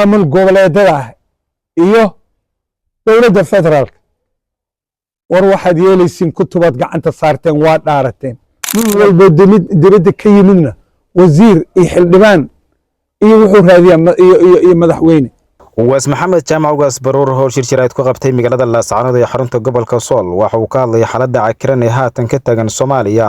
maamul goboleedyada ah iyo dowladda federaalka war waxaad yeelaysiin kutubaad gacanta saarteen waa dhaarateen nin walbo dibadda ka yimidna wasiir iyo xildhibaan iyo wuxuu raadiyaa iyo madaxweyne ugaas maxamed jaamac ugaas baruur oo shirshiraad ku qabtay magaalada Laascaanood ee xarunta gobolka Sool waxa uu ka hadlay xaaladda cakiran ee haatan ka tagan Soomaaliya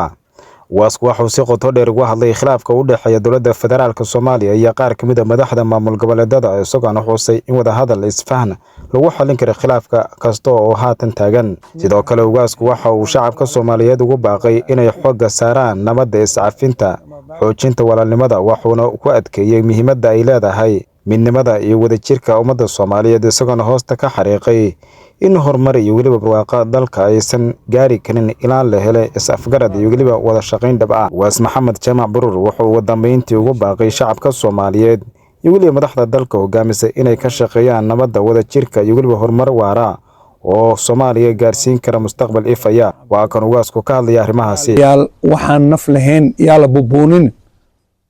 waxa uu si qoto dheer uga hadlay khilaafka u dhaxeeya dowladda federaalka Soomaaliya iyo qaar ka mid ah madaxda maamul goboleedyada isagoo xusay in wada hadal isfahan lagu xalin karo khilaafka kasta oo haatan taagan sidoo kale ugaasku waxa uu shacabka Soomaaliyeed ugu baaqay inay xoogga saaraan nabadda iscafinta xoojinta walaalnimada waxuna ku adkeeyay muhiimadda ay leedahay midnimada iyo wadajirka ummadda Soomaaliyeed isagoo hoosta ka xariiqay in horumar iyo waliba barwaaqo dalka aysan gaari karin ilaa la helo is-afgarad iyo waliba wada shaqayn dhab ah waas maxamed jaamac baruur wuxuu ugu dambeyntii ugu baaqay shacabka Soomaaliyeed iyo waliba madaxda dalka hogaamisay inay ka shaqeeyaan nabadda wadajirka iyo waliba horumar waara oo Soomaaliya gaarsiin kara mustaqbal ifaya waa kan ugaasku ka hadlay arrimahaasi yaal waxaan naf lahayn yaala bubuunin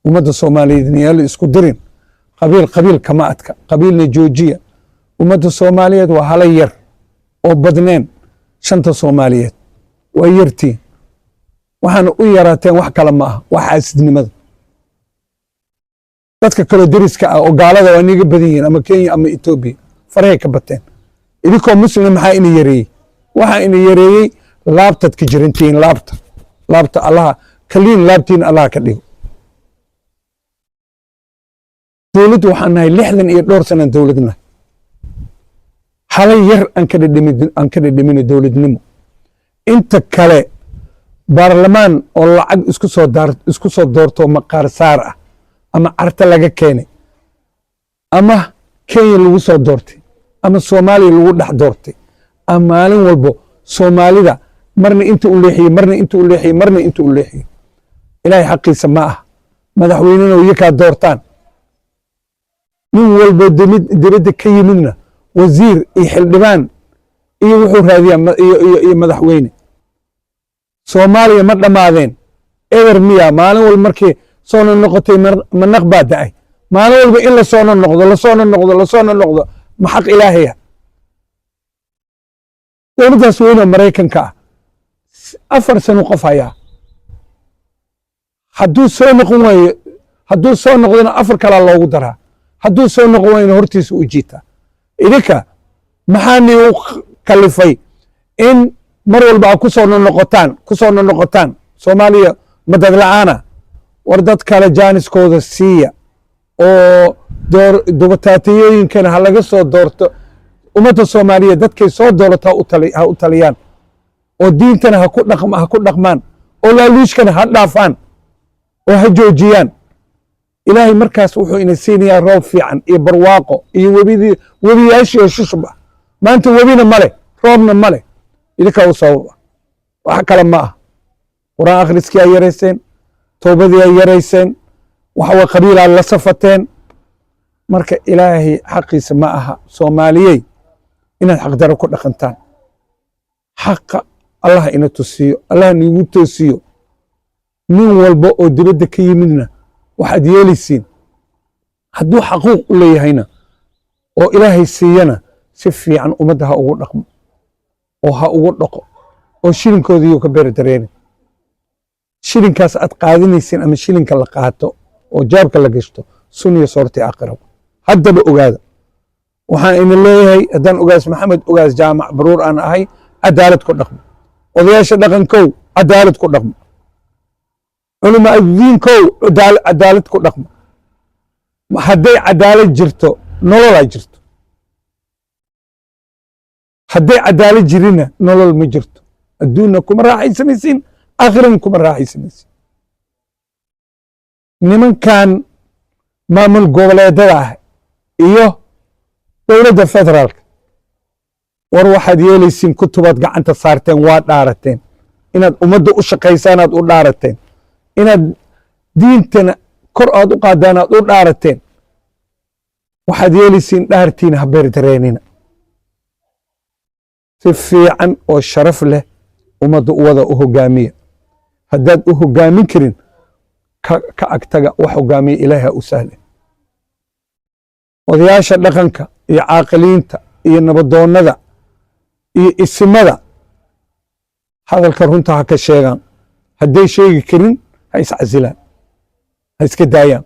ummadda Soomaaliyeed yaal isku dirin qabiil kama adka qabiilna joojiya ummadda Soomaaliyeed waa hala yar oo badneen shanta Soomaaliyeed waa yartiin waxaan u yaraateen wax kala ma ah wax xaasidnimada dadka kale dariska ah oo gaalada waa niga badan yihiin ama Kenya ama Ethiopia faray ka bateen idinko muslim maxaa ina yareeyay waxa ina yareeyay laabtad ka jirantiin laabta Allah kaliin laabtiin Allah ka dhigo dawladdu waxaan nahay 60 iyo dhowr sano dawladna halay yar aan ka dhadhamin dawladnimo inta kale baarlamaan oo lacag isku soo doorto maqaar saar ah ama arta laga keenay ama Kenya lagu soo doortay ama Soomaaliya lagu dhax doortay ama maalin walbo Soomaalida marna inta u leexiyay ilaahay xaqiisa ma ah madaxweynena oo yaka doortaan nin walbo dibadda ka yimidna wasiir iyo xildhibaan iyo wuxuu raadiyaa iyo madaxweyne Soomaaliya ma dhamaadeen ever miya maalin walba markii soo noqotay manaq baa da'ay maalin walba in la soo noqdo ma xaq ilaahaya dowladdaas weyne Mareykanka ah 4 sano qof haya hadduu soo noqdona 4 kala loogu daraa hadduu soo noqon wayna hortiisa u jiita idinka maxaani u kalifay in mar walba ku soo noqotaan Soomaaliya madad la'aana war dad kale jaaniskooda siiya oo dogtaatiyooyinkana ha laga soo doorto ummadda Soomaaliya dadkay soo doorata u taliyaan oo diintana ha ku dhaqmaan oo laaluushkana ha dhaafaan oo ha joojiyaan ilaahay markaas wuxuu ina siinayaa roob fiican iyo barwaaqo iyo webiyaashii shushba maanta webina male roobna male idinka u sababa wax kale ma ah quraan akhriskii ay yareyseen toobadii ay yareyseen waxa qabiilaa la safateen marka ilaahay xaqiisa ma aha Soomaaliyey inaad xaqdaro ku dhaqantaan xaqa Allah ina tusiyo Allah nigu toosiyo nin walba oo dibadda ka yimidna waxaad yeelaysiin hadduu xaquuq u leeyahayna oo ilaahay siiyana si fiican ummadda ha ugu dhaqmo oo ha ugu dhaqo oo shilinkoodii ka beer dareen shilinkaas aad qaadinaysiin ama shilinka la qaato oo jaabka la gashto sunniyo soorti aakhiro haddaba ogaada waxaan ina leeyahay haddaan ugaas maxamed ugaas jaamac baruur aan ahay cadaalad ku dhaqmo odayaasha dhaqankow cadaalad ku dhaqmo علماء الدين كو عدالة كو دقم هدي عدالة جرتو نولل جرتو هدي عدالة جرينا نولل ما جرتو الدنيا كم راح يسميسين آخرين كم راح يسميسين نمن كان مامل goboleedyada iyo dowladda federaalka war waxaad yeelaysiin kutubaad gacanta saarteen waa dhaarateen inaad ummadda u shaqaysaan aad u dhaarateen inaad diintana kor aad u qaadaan aad u dhaarateen waxaad yeelaysiin dhaartiin ha beer dareenina si fiican oo sharaf leh ummadda wada u hogaamiya haddaad u hogaamin karin ka agtaga wax hogaamiya ilaaha u sahle odayaasha dhaqanka iyo caaqiliinta iyo nabadoonnada iyo isimada hadalka runta ha ka sheegaan. hadday sheegi karin ha iscasilaan, ha iska daayaan.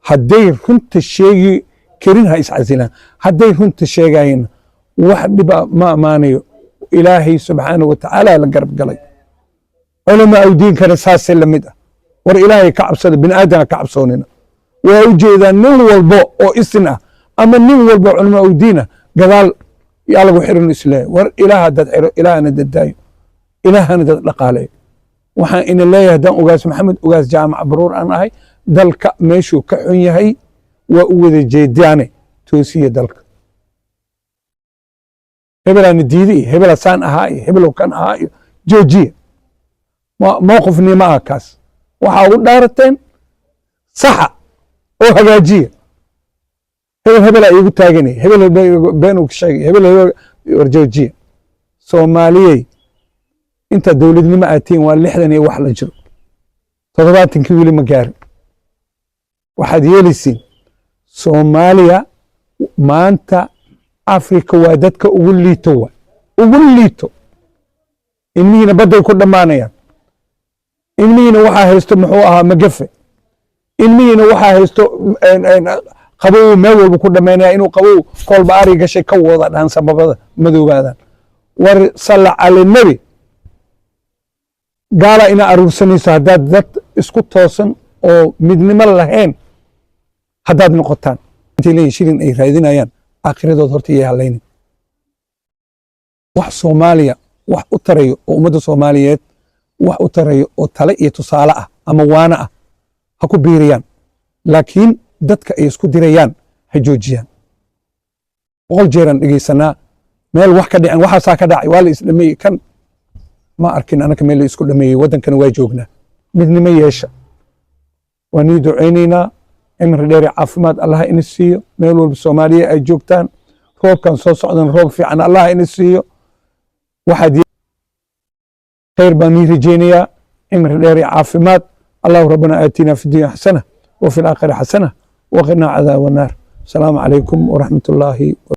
hadday runta sheegi karin ha iscasilaan. hadday runta sheegayeen wax dhiba ma ammaanayo. ilaahay subxaanahu wa tacaala la garab galay. culamaa u diinkana saasee la mid ah. war ilaahay ka cabsada, bini aadan ha ka cabsoonina. waa u jeedaan nin walbo oo isin ah ama nin walbo culamaa u diin ah gadaal yaa lagu xiran isleeyahay. war ilaaha dad xiro, ilaahana dad daayo, ilaahana dad dhaqaaleeyo. waxaan ina leeyahay haddaan ugaas maxamed ugaas jaamac baruur aan ahay, dalka meeshuu ka xun yahay waa u wada jeedaane toosiya dalka. hebelaana diidi iyo hebela saan ahaa iyo hebelow kan ahaa iyo joojiya. mowqifnima ah kaas. waxaa ugu dhaarateen saxa oo hagaajiya. hebel iigu taaganay, hebel been uu sheegay, hebel war joojiya. soomaaliyey inta dowladnimo aad tihiin waa 60 iyo wax la jiro, 70kii weli ma gaarin. waxaad yeelaysiin Soomaaliya maanta Afrika waa dadka ugu liito, ugu liito. ilmihiina badday ku dhammaanayaan. ilmihiina waxaa haysto muxuu ahaa magafe. ilmihiina waxaa haysto qabow meel walba ku dhammaynaya inuu qabow kolba ari gashay ka wada dhaan sababada madoobaadaan. war salla cala nabi gaala ina aruursanayso haddaad dad isku toosan oo midnimo lahayn haddaad noqotaan. intay leeyihin shilin ay raadinayaan aakhiradood horta iyay halaynin. wax Soomaaliya wax u tarayo oo ummadda Soomaaliyeed wax u tarayo oo tale iyo tusaale ah ama waana ah ha ku biiriyaan. laakiin dadka ay isku dirayaan ha joojiyaan. 100 jeeran dhegeysanaa meel wax ka dhicin, waxaasaa ka dhacay, waa la isdhameeyey. kan ma arkin anaka meel la isku dhameeyey. waddankana waa joognaa. midnimo yeesha. waan ii ducaynaynaa cimri dheer caafimaad allaha ina siiyo. meel walba Soomaaliya ay joogtaan roobkan soo socdan roob fiican allaha ina siiyo. waxaad khayr baan ii rajaynayaa. cimri dheer caafimaad. allahu rabbana aatina fi dunya xasana وفي الآخرة حسنة وقنا عذاب النار. السلام عليكم ورحمة الله